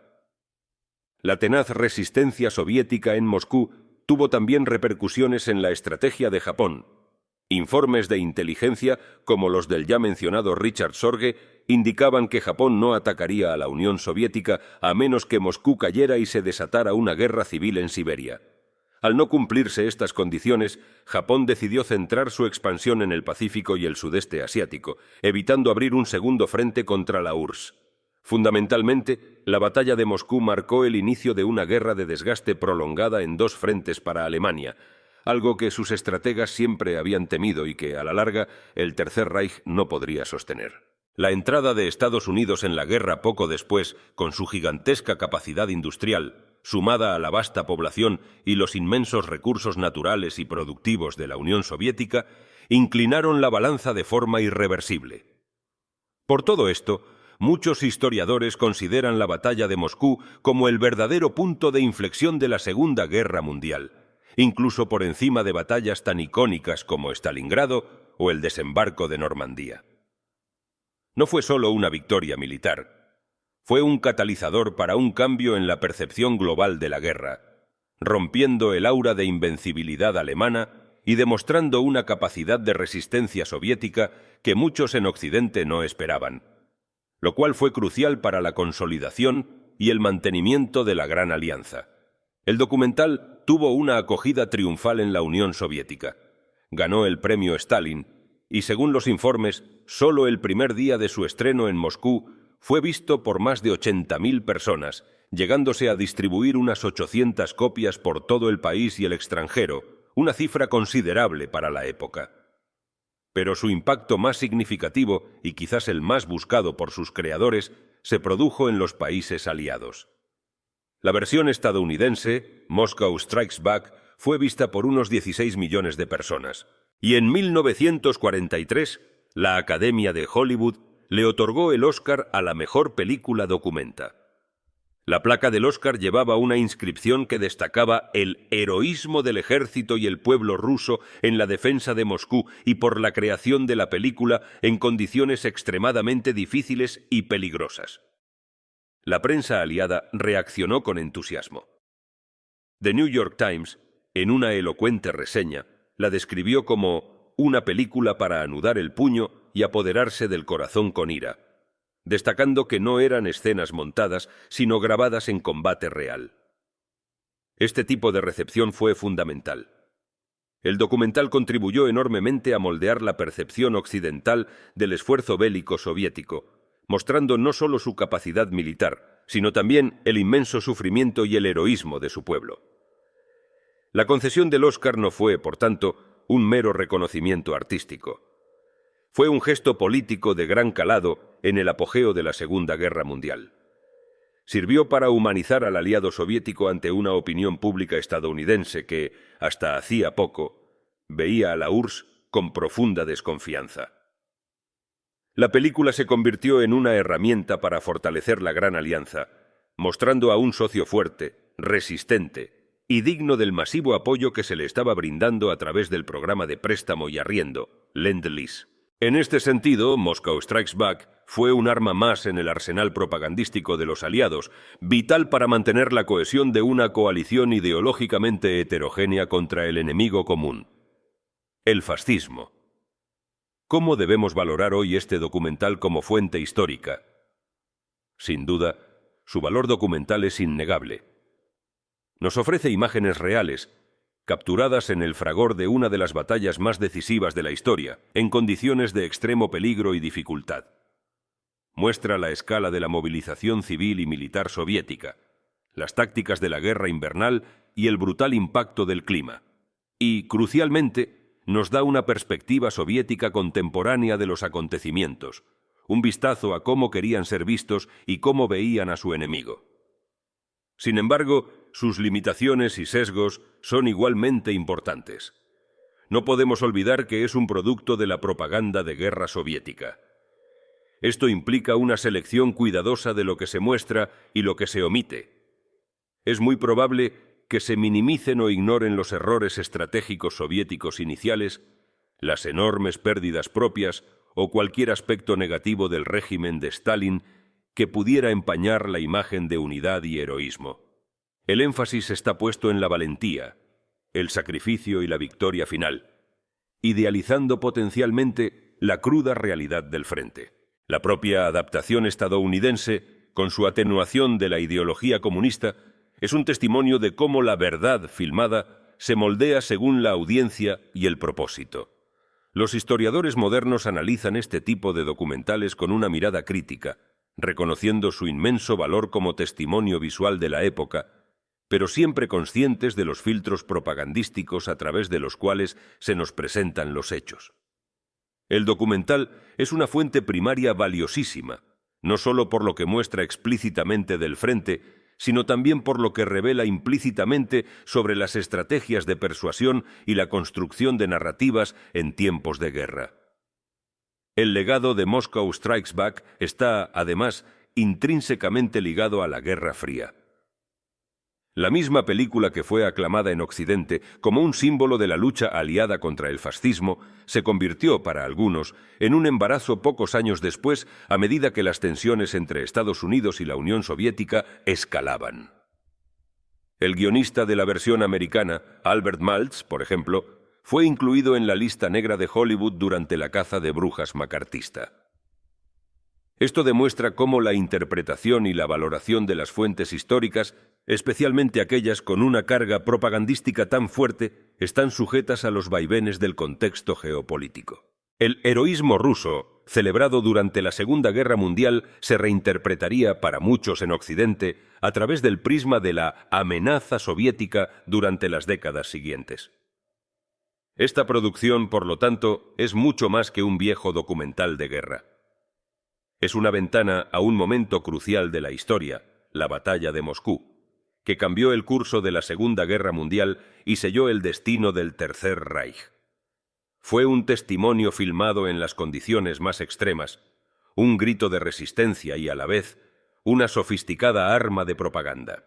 La tenaz resistencia soviética en Moscú tuvo también repercusiones en la estrategia de Japón. Informes de inteligencia, como los del ya mencionado Richard Sorge, indicaban que Japón no atacaría a la Unión Soviética a menos que Moscú cayera y se desatara una guerra civil en Siberia. Al no cumplirse estas condiciones, Japón decidió centrar su expansión en el Pacífico y el sudeste asiático, evitando abrir un segundo frente contra la URSS. Fundamentalmente, la batalla de Moscú marcó el inicio de una guerra de desgaste prolongada en dos frentes para Alemania, algo que sus estrategas siempre habían temido y que, a la larga, el Tercer Reich no podría sostener. La entrada de Estados Unidos en la guerra poco después, con su gigantesca capacidad industrial, sumada a la vasta población y los inmensos recursos naturales y productivos de la Unión Soviética, inclinaron la balanza de forma irreversible. Por todo esto, muchos historiadores consideran la batalla de Moscú como el verdadero punto de inflexión de la Segunda Guerra Mundial, incluso por encima de batallas tan icónicas como Stalingrado o el desembarco de Normandía. No fue solo una victoria militar. Fue un catalizador para un cambio en la percepción global de la guerra, rompiendo el aura de invencibilidad alemana y demostrando una capacidad de resistencia soviética que muchos en Occidente no esperaban, lo cual fue crucial para la consolidación y el mantenimiento de la Gran Alianza. El documental tuvo una acogida triunfal en la Unión Soviética. Ganó el premio Stalin y, según los informes, solo el primer día de su estreno en Moscú fue visto por más de 80.000 personas, llegándose a distribuir unas 800 copias por todo el país y el extranjero, una cifra considerable para la época. Pero su impacto más significativo, y quizás el más buscado por sus creadores, se produjo en los países aliados. La versión estadounidense, Moscow Strikes Back, fue vista por unos 16 millones de personas. Y en 1943, la Academia de Hollywood le otorgó el Oscar a la mejor película documenta. La placa del Oscar llevaba una inscripción que destacaba el heroísmo del ejército y el pueblo ruso en la defensa de Moscú y por la creación de la película en condiciones extremadamente difíciles y peligrosas. La prensa aliada reaccionó con entusiasmo. The New York Times, en una elocuente reseña, la describió como una película para anudar el puño y apoderarse del corazón con ira, destacando que no eran escenas montadas, sino grabadas en combate real. Este tipo de recepción fue fundamental. El documental contribuyó enormemente a moldear la percepción occidental del esfuerzo bélico soviético, mostrando no solo su capacidad militar, sino también el inmenso sufrimiento y el heroísmo de su pueblo. La concesión del Oscar no fue, por tanto, un mero reconocimiento artístico. Fue un gesto político de gran calado en el apogeo de la Segunda Guerra Mundial. Sirvió para humanizar al aliado soviético ante una opinión pública estadounidense que, hasta hacía poco, veía a la URSS con profunda desconfianza. La película se convirtió en una herramienta para fortalecer la Gran Alianza, mostrando a un socio fuerte, resistente y digno del masivo apoyo que se le estaba brindando a través del programa de préstamo y arriendo, Lend-Lease. En este sentido, Moscow Strikes Back fue un arma más en el arsenal propagandístico de los aliados, vital para mantener la cohesión de una coalición ideológicamente heterogénea contra el enemigo común: el fascismo. ¿Cómo debemos valorar hoy este documental como fuente histórica? Sin duda, su valor documental es innegable. Nos ofrece imágenes reales, capturadas en el fragor de una de las batallas más decisivas de la historia, en condiciones de extremo peligro y dificultad. Muestra la escala de la movilización civil y militar soviética, las tácticas de la guerra invernal y el brutal impacto del clima. Y, crucialmente, nos da una perspectiva soviética contemporánea de los acontecimientos, un vistazo a cómo querían ser vistos y cómo veían a su enemigo. Sin embargo, sus limitaciones y sesgos son igualmente importantes. No podemos olvidar que es un producto de la propaganda de guerra soviética. Esto implica una selección cuidadosa de lo que se muestra y lo que se omite. Es muy probable que se minimicen o ignoren los errores estratégicos soviéticos iniciales, las enormes pérdidas propias o cualquier aspecto negativo del régimen de Stalin que pudiera empañar la imagen de unidad y heroísmo. El énfasis está puesto en la valentía, el sacrificio y la victoria final, idealizando potencialmente la cruda realidad del frente. La propia adaptación estadounidense, con su atenuación de la ideología comunista, es un testimonio de cómo la verdad filmada se moldea según la audiencia y el propósito. Los historiadores modernos analizan este tipo de documentales con una mirada crítica, reconociendo su inmenso valor como testimonio visual de la época, pero siempre conscientes de los filtros propagandísticos a través de los cuales se nos presentan los hechos. El documental es una fuente primaria valiosísima, no solo por lo que muestra explícitamente del frente, sino también por lo que revela implícitamente sobre las estrategias de persuasión y la construcción de narrativas en tiempos de guerra. El legado de Moscow Strikes Back está, además, intrínsecamente ligado a la Guerra Fría. La misma película que fue aclamada en Occidente como un símbolo de la lucha aliada contra el fascismo se convirtió, para algunos, en un embarazo pocos años después, a medida que las tensiones entre Estados Unidos y la Unión Soviética escalaban. El guionista de la versión americana, Albert Maltz, por ejemplo, fue incluido en la lista negra de Hollywood durante la caza de brujas macartista. Esto demuestra cómo la interpretación y la valoración de las fuentes históricas, especialmente aquellas con una carga propagandística tan fuerte, están sujetas a los vaivenes del contexto geopolítico. El heroísmo ruso, celebrado durante la Segunda Guerra Mundial, se reinterpretaría para muchos en Occidente a través del prisma de la amenaza soviética durante las décadas siguientes. Esta producción, por lo tanto, es mucho más que un viejo documental de guerra. Es una ventana a un momento crucial de la historia, la Batalla de Moscú, que cambió el curso de la Segunda Guerra Mundial y selló el destino del Tercer Reich. Fue un testimonio filmado en las condiciones más extremas, un grito de resistencia y, a la vez, una sofisticada arma de propaganda.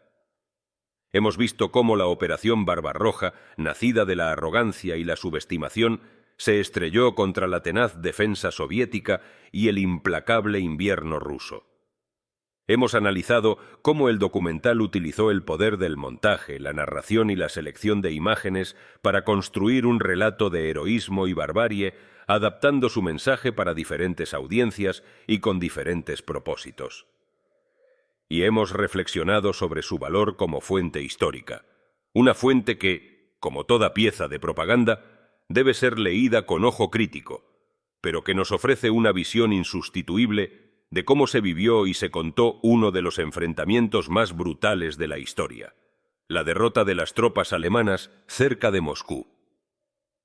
Hemos visto cómo la Operación Barbarroja, nacida de la arrogancia y la subestimación, se estrelló contra la tenaz defensa soviética y el implacable invierno ruso. Hemos analizado cómo el documental utilizó el poder del montaje, la narración y la selección de imágenes para construir un relato de heroísmo y barbarie, adaptando su mensaje para diferentes audiencias y con diferentes propósitos. Y hemos reflexionado sobre su valor como fuente histórica, una fuente que, como toda pieza de propaganda, debe ser leída con ojo crítico, pero que nos ofrece una visión insustituible de cómo se vivió y se contó uno de los enfrentamientos más brutales de la historia, la derrota de las tropas alemanas cerca de Moscú.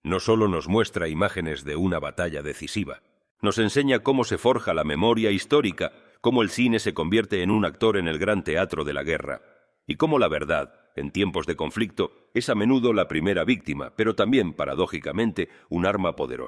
No solo nos muestra imágenes de una batalla decisiva, nos enseña cómo se forja la memoria histórica, cómo el cine se convierte en un actor en el gran teatro de la guerra, y cómo la verdad, en tiempos de conflicto, es a menudo la primera víctima, pero también, paradójicamente, un arma poderosa.